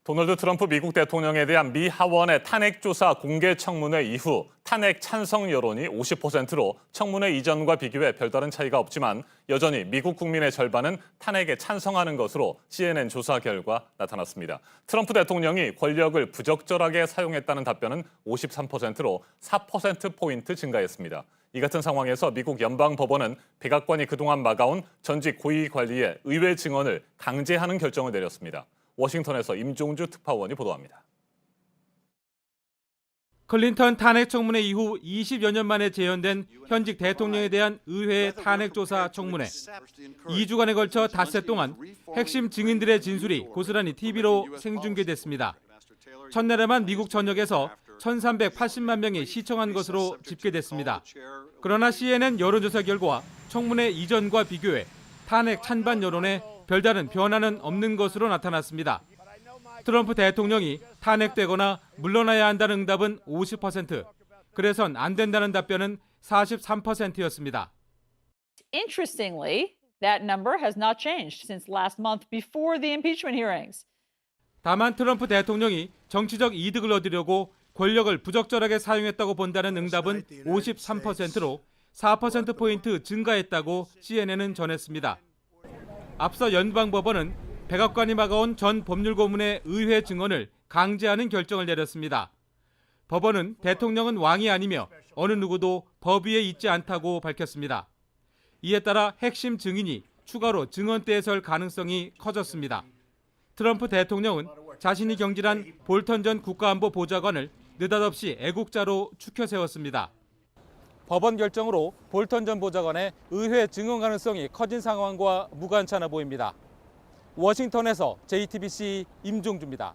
도널드 트럼프 미국 대통령에 대한 미 하원의 탄핵조사 공개 청문회 이후 탄핵 찬성 여론이 50%로 청문회 이전과 비교해 별다른 차이가 없지만 여전히 미국 국민의 절반은 탄핵에 찬성하는 것으로 CNN 조사 결과 나타났습니다. 트럼프 대통령이 권력을 부적절하게 사용했다는 답변은 53%로 4%포인트 증가했습니다. 이 같은 상황에서 미국 연방법원은 백악관이 그동안 막아온 전직 고위 관리의 의회 증언을 강제하는 결정을 내렸습니다. 워싱턴에서 임종주 특파원이 보도합니다. 클린턴 탄핵 청문회 이후 20여 년 만에 재연된 현직 대통령에 대한 의회 탄핵 조사 청문회. 2주간에 걸쳐 닷새 동안 핵심 증인들의 진술이 고스란히 TV로 생중계됐습니다. 첫날에만 미국 전역에서 1,380만 명이 시청한 것으로 집계됐습니다. 그러나 CNN 여론조사 결과 청문회 이전과 비교해 탄핵 찬반 여론에 별다른 변화는 없는 것으로 나타났습니다. 트럼프 대통령이 탄핵되거나 물러나야 한다는 응답은 50%, 그래선 안 된다는 답변은 43%였습니다. Interestingly, that number has not changed since last month before the impeachment hearings. 다만 트럼프 대통령이 정치적 이득을 얻으려고 권력을 부적절하게 사용했다고 본다는 응답은 53%로 4%포인트 증가했다고 CNN은 전했습니다. 앞서 연방법원은 백악관이 막아온 전 법률고문의 의회 증언을 강제하는 결정을 내렸습니다. 법원은 대통령은 왕이 아니며 어느 누구도 법 위에 있지 않다고 밝혔습니다. 이에 따라 핵심 증인이 추가로 증언대에 설 가능성이 커졌습니다. 트럼프 대통령은 자신이 경질한 볼턴 전 국가안보보좌관을 느닷없이 애국자로 추켜 세웠습니다. 법원 결정으로 볼턴 전 보좌관의 의회 증언 가능성이 커진 상황과 무관찮아 보입니다. 워싱턴에서 JTBC 임종주입니다.